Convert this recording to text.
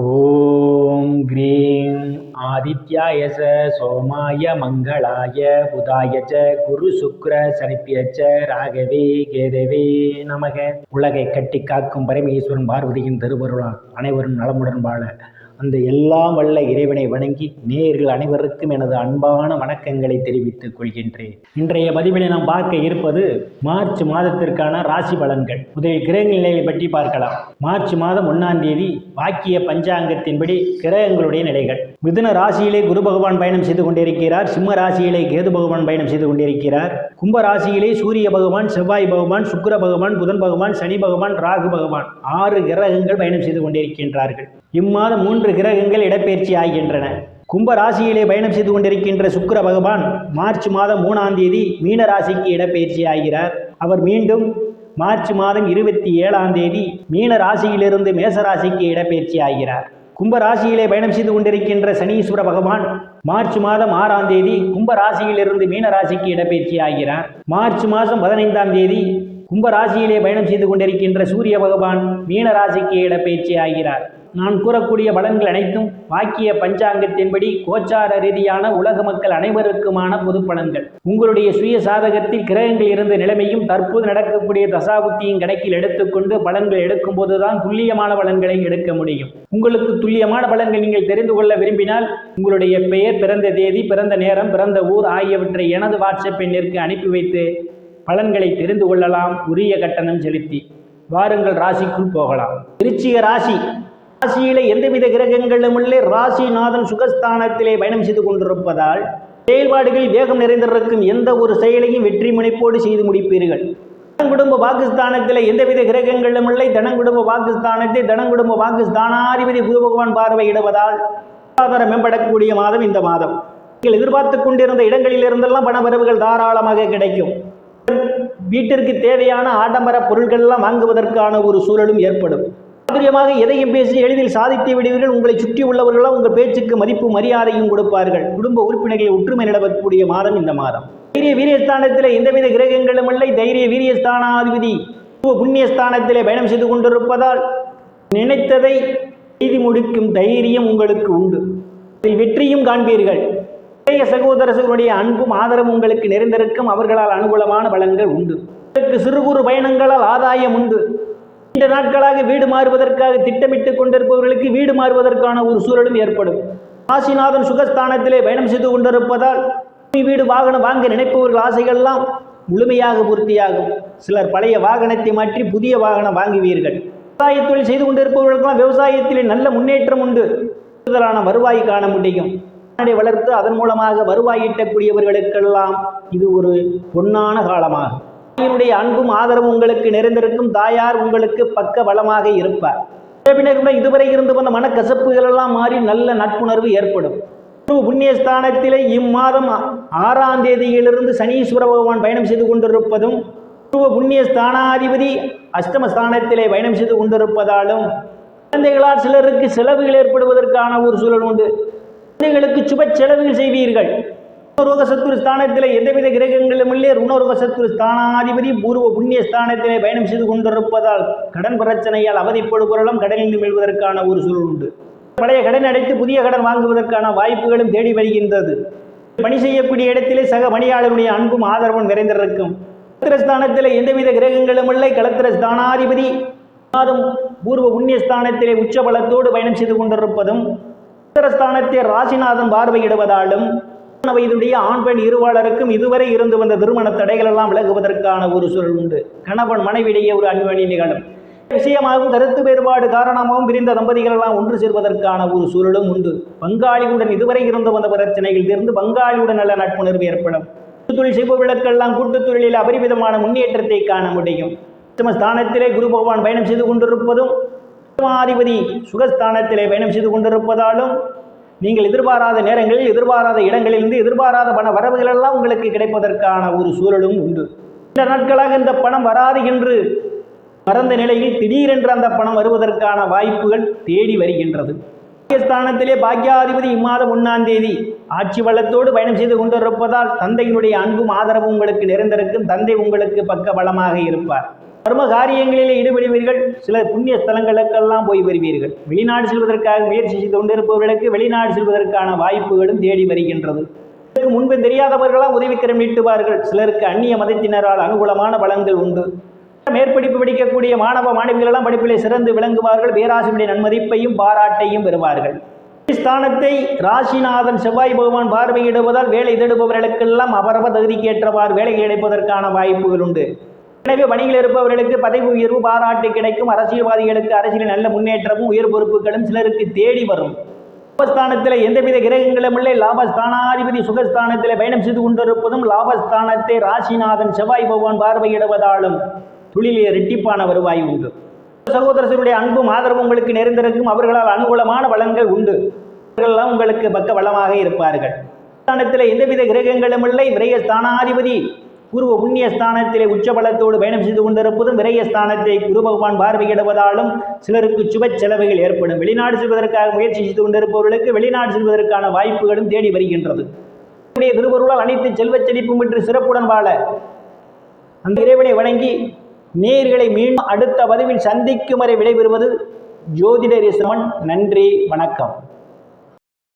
ஓம் cream ஆதித்யாய சோமாய மங்களாய புதாய குரு சுக்ர சனிப்பியச்ச ராகவே கேதவே நமக. உலகை கட்டி காக்கும் பரமேஸ்வரன் பார்வதியின் திருவருளால் அனைவரும் நலமுடன் வாழ அந்த எல்லாம் வல்ல இறைவனை வணங்கி நேயர்கள் அனைவருக்கும் எனது அன்பான வணக்கங்களை தெரிவித்துக் கொள்கின்றேன். இன்றைய பதிவினை நாம் பார்க்க இருப்பது மார்ச் மாதத்திற்கான ராசி பலன்கள். முதலில் கிரக நிலையை பற்றி பார்க்கலாம். மார்ச் மாதம் 1ஆம் தேதி வாக்கிய பஞ்சாங்கத்தின்படி கிரகங்களுடைய நிலைகள். மிதுன ராசியிலே குரு பகவான் பயணம் செய்து கொண்டிருக்கிறார். சிம்ம ராசியிலே கேது பகவான் பயணம் செய்து கொண்டிருக்கிறார். கும்ப ராசியிலே சூரிய பகவான், செவ்வாய் பகவான், சுக்கிர பகவான், புதன் பகவான், சனி பகவான், ராகு பகவான் 6 கிரகங்கள் பயணம் செய்து கொண்டிருக்கின்றார்கள். இம்மாதம் 3 கிரகங்கள் இடப்பெயர்ச்சி ஆகின்றன. கும்ப ராசியிலே பயணம் செய்து கொண்டிருக்கின்ற சுக்கிர பகவான் மார்ச் மாதம் 3ஆம் தேதி மீன ராசிக்கு இடப்பெயர்ச்சி ஆகிறார். அவர் மீண்டும் மார்ச் மாதம் 27ஆம் தேதி மீன ராசியிலிருந்து மேச ராசிக்கு இடப்பெயர்ச்சி ஆகிறார். கும்ப ராசியிலே பயணம் செய்து கொண்டிருக்கின்ற சனீஸ்வர பகவான் மார்ச் மாதம் 6ஆம் தேதி கும்ப ராசியிலிருந்து மீன ராசிக்கு இடப்பெயர்ச்சி ஆகிறார். மார்ச் மாதம் 15ஆம் தேதி கும்ப ராசியிலே பயணம் செய்து கொண்டிருக்கின்ற சூரிய பகவான் மீன ராசிக்கு இடப்பெயர்ச்சி ஆகிறார். நான் கூறக்கூடிய பலன்கள் அனைத்தும் வாக்கிய பஞ்சாங்கத்தின்படி கோச்சார ரீதியான உலக மக்கள் அனைவருக்குமான பொது பலன்கள். உங்களுடைய சுய சாதகத்தில் கிரகங்கள் இருந்த நிலைமையும் தற்போது நடக்கக்கூடிய தசாபுத்தியும் கணக்கில் எடுத்துக்கொண்டு பலன்கள் எடுக்கும் போதுதான் துல்லியமான பலன்களை எடுக்க முடியும். உங்களுக்கு துல்லியமான பலன்கள் நீங்கள் தெரிந்து கொள்ள விரும்பினால் உங்களுடைய பெயர், பிறந்த தேதி, பிறந்த நேரம், பிறந்த ஊர் ஆகியவற்றை எனது வாட்ஸ்அப் எண்ணிற்கு அனுப்பி வைத்து பலன்களை தெரிந்து கொள்ளலாம், உரிய கட்டணம் செலுத்தி. வாருங்கள் ராசிக்குள் போகலாம். விருச்சிக ராசி. ராசியிலே எந்தவித கிரகங்களும் இல்லை. ராசிநாதன் சுகஸ்தானத்திலே பயணம் செய்து கொண்டிருப்பதால் செயல்பாடுகளில் வேகம் நிறைந்திருக்கும். எந்த ஒரு செயலையும் வெற்றி முனைப்போடு செய்து முடிப்பீர்கள். தனங்குடும்ப பாகிஸ்தானத்தில் எந்தவித கிரகங்களும் இல்லை. தனங்குடும்ப பாகிஸ்தானத்தை தனங்குடும்ப பாகிஸ்தானாதிபதி குரு பகவான் பார்வையிடுவதால் பொருளாதாரம் மேம்படக்கூடிய மாதம் இந்த மாதம். நீங்கள் எதிர்பார்த்து கொண்டிருந்த இடங்களில் இருந்தெல்லாம் பணவரவுகள் தாராளமாக கிடைக்கும். வீட்டிற்கு தேவையான ஆடம்பர பொருட்கள் வாங்குவதற்கான ஒரு சூழலும் ஏற்படும். சாதுரியமாக எதையும் பேசி எளிதில் சாதித்து விடுவீர்கள். உங்களை சுற்றி உள்ளவர்களும் உங்கள் பேச்சுக்கு மதிப்பு மரியாதையும் கொடுப்பார்கள். குடும்ப உறுப்பினர்களை ஒற்றுமை நிலவக்கூடிய மாதம் இந்த மாதம். தைரிய வீரியஸ்தானத்தில் எந்தவித கிரகங்களும் இல்லை. தைரிய வீரியஸ்தானாதிபதி புண்ணியஸ்தானத்திலே பயணம் செய்து கொண்டிருப்பதால் நினைத்ததை செய்து முடிக்கும் தைரியம் உங்களுக்கு உண்டு. இதில் வெற்றியும் காண்பீர்கள். இளைய சகோதரர்களுடைய அன்பும் ஆதரவும் உங்களுக்கு நிறைந்திருக்கும். அவர்களால் அனுகூலமான பலன்கள் உண்டு. உங்களுக்கு சிறு குறு பயணங்களால் ஆதாயம் உண்டு. இந்த நாட்களாக வீடு மாறுவதற்காக திட்டமிட்டுக் கொண்டிருப்பவர்களுக்கு வீடு மாறுவதற்கான ஒரு சூழலும் ஏற்படும். ராசிநாதன் சுகஸ்தானத்திலே பயணம் செய்து கொண்டிருப்பதால் வீடு வாகனம் வாங்க நினைப்பவர்கள் ஆசைகள்லாம் முழுமையாக பூர்த்தியாகும். சிலர் பழைய வாகனத்தை மாற்றி புதிய வாகனம் வாங்குவீர்கள். விவசாய தொழில் செய்து கொண்டிருப்பவர்களுக்கெல்லாம் விவசாயத்திலே நல்ல முன்னேற்றம் உண்டு. கூடுதலான வருவாய் காண முடியும். வளர்த்து அதன் மூலமாக வருவாய் ஈட்டக்கூடியவர்களுக்கெல்லாம் இது ஒரு பொன்னான காலமாகும். தாயினுடைய அன்பும் ஆதரவும் உங்களுக்கு நிறைந்திருக்கும். தாயார் உங்களுக்கு பக்க பலமாக இருப்பார். பின்னர் இதுவரை இருந்து வந்த மனக்கசப்புகள் எல்லாம் மாறி நல்ல நட்புணர்வு ஏற்படும். புண்ணியஸ்தானத்திலே இம்மாதம் 6ஆம் தேதியிலிருந்து சனீஸ்வர பகவான் பயணம் செய்து கொண்டிருப்பதும் புண்ணியஸ்தானாதிபதி அஷ்டமஸ்தானத்திலே பயணம் செய்து கொண்டிருப்பதாலும் குழந்தைகளால் சிலருக்கு செலவுகள் ஏற்படுவதற்கான ஒரு சூழல் உண்டு. குழந்தைகளுக்கு சுப செலவுகள் செய்வீர்கள். ருணரோக சத்துரு ஸ்தானத்திலே எந்தவித கிரகங்களும் இல்லை. ருணரோக சத்துரு ஸ்தானாதிபதி பூர்வ புண்ணிய ஸ்தானத்திலே பயணம் செய்து கொண்டிருப்பதால் கடன் பிரச்சனையால் அவதிப்படுபவர்களும் கடனில் மீள்வதற்கான ஒரு சூழல் உண்டு. பழைய கடன் அடைத்து புதிய கடன் வாங்குவதற்கான வாய்ப்புகளும் தேடி வருகின்றது. பணி செய்யக்கூடிய இடத்திலே சக பணியாளருடைய அன்பும் ஆதரவும் நிறைந்திருக்கும். களத்திரஸ்தானத்திலே எந்தவித கிரகங்களும் இல்லை. களத்திர ஸ்தானாதிபதி மாதம் பூர்வ புண்ணிய ஸ்தானத்திலே உச்சபலத்தோடு பயணம் செய்து கொண்டிருப்பதும் களத்திரஸ்தானத்தை ராசிநாதன் பார்வையிடுவதாலும் வயதுடைய ஆண் பெண் இருவாளருக்கும் இதுவரை இருந்து வந்த திருமண தடைகள் எல்லாம் விலகுவதற்கான ஒரு சூழல் உண்டு. கணவன் மனைவிடையே ஒரு அன்வணி நிகழும். விஷயமாகவும் கருத்து வேறுபாடு காரணமாகவும் பிரிந்த தம்பதிகள் எல்லாம் ஒன்று சேர்வதற்கான ஒரு சூழலும் உண்டு. பங்காளியுடன் இதுவரை இருந்து வந்த பிரச்சனைகள் இருந்து பங்காளியுடன் நல்ல நட்புணர்வு ஏற்படும். கூட்டுத்தொழில் செய்பவர்களுக்கெல்லாம் கூட்டுத் தொழிலில் அபரிமிதமான முன்னேற்றத்தை காண முடியும். ஸ்தானத்திலே குரு பகவான் பயணம் செய்து கொண்டிருப்பதும் அதிபதி சுகஸ்தானத்திலே பயணம் செய்து கொண்டிருப்பதாலும் நீங்கள் எதிர்பாராத நேரங்களில் எதிர்பாராத இடங்களிலிருந்து எதிர்பாராத பண வரவுகள் எல்லாம் உங்களுக்கு கிடைப்பதற்கான ஒரு சூழலும் உண்டு. இந்த நாட்களாக இந்த பணம் வராது என்று மறந்த நிலையில் திடீரென்று அந்த பணம் வருவதற்கான வாய்ப்புகள் தேடி வருகின்றது. பாக்கியஸ்தானத்திலே பாக்கியாதிபதி இம்மாதம் 1ஆம் தேதி ஆட்சி பலத்தோடு பயணம் செய்து கொண்டிருப்பதால் தந்தையினுடைய அன்பும் ஆதரவும் உங்களுக்கு நிறைந்திருக்கும். தந்தை உங்களுக்கு பக்க பலமாக இருப்பார். கர்ம காரியங்களிலே ஈடுபடுவீர்கள். சிலர் புண்ணிய ஸ்தலங்களுக்கெல்லாம் போய் வருவீர்கள். வெளிநாடு செல்வதற்காக முயற்சி செய்து கொண்டிருப்பவர்களுக்கு வெளிநாடு செல்வதற்கான வாய்ப்புகளும் தேடி வருகின்றது. முன்பு தெரியாதவர்களாம் உதவிக்கரம் நீட்டுவார்கள். சிலருக்கு அந்நிய மதத்தினரால் அனுகூலமான பலன்கள் உண்டு. மேற்படிப்பு படிக்கக்கூடிய மாணவ மாணவிகள் எல்லாம் படிப்பிலே சிறந்து விளங்குவார்கள். பேராசிரியருடைய நன்மதிப்பையும் பாராட்டையும் பெறுவார்கள். ஸ்தானத்தை ராசிநாதன் செவ்வாய் பகவான் பார்வையிடுவதால் வேலை தேடுபவர்களுக்கெல்லாம் அவரவர் தகுதிக்கேற்றவாறு வேலை கிடைப்பதற்கான வாய்ப்புகள் உண்டு. எனவே வணிகில் இருப்பவர்களுக்கு பதவி உயர்வு பாராட்டு கிடைக்கும். அரசியல்வாதிகளுக்கு அரசியலில் நல்ல முன்னேற்றமும் உயர் பொறுப்புகளும் சிலருக்கு தேடி வரும். லாபஸ்தானத்தில் எந்தவித கிரகங்களும் இல்லை. லாபஸ்தானாதிபதி சுகஸ்தானத்தில் பயணம் செய்து கொண்டிருப்பதும் லாபஸ்தானத்தை ராசிநாதன் செவ்வாய் பகவான் பார்வையிடுவதாலும் தொழிலில் இரட்டிப்பான வருவாய் உண்டு. சகோதரர்களுடைய அன்பும் ஆதரவும் உங்களுக்கு நிறைந்திருக்கும். அவர்களால் அனுகூலமான பலன்கள் உண்டு. அவர்களெல்லாம் உங்களுக்கு பக்க பலமாக இருப்பார்கள். ஸ்தானத்தில் எந்தவித கிரகங்களும் இல்லை. விரயஸ்தானாதிபதி பூர்வ புண்ணிய ஸ்தானத்திலே உச்சபலத்தோடு பயணம் செய்து கொண்டிருப்பதும் விரயஸ்தானத்தை குரு பகவான் பார்வையிடுவதாலும் சிலருக்கு சுப செலவுகள் ஏற்படும். வெளிநாடு செல்வதற்காக முயற்சி செய்து கொண்டிருப்பவர்களுக்கு வெளிநாடு செல்வதற்கான வாய்ப்புகளும் தேடி வருகின்றது. திருவருளால் அனைத்து செல்வச் செழிப்பும் பெற்று சிறப்புடன் வாழ அந்த இறைவனை வணங்கி நேயர்களை மீண்டும் அடுத்த பதிவில் சந்திக்கும் வரை விடைபெறுவது ஜோதிடர் இசமன். நன்றி, வணக்கம்.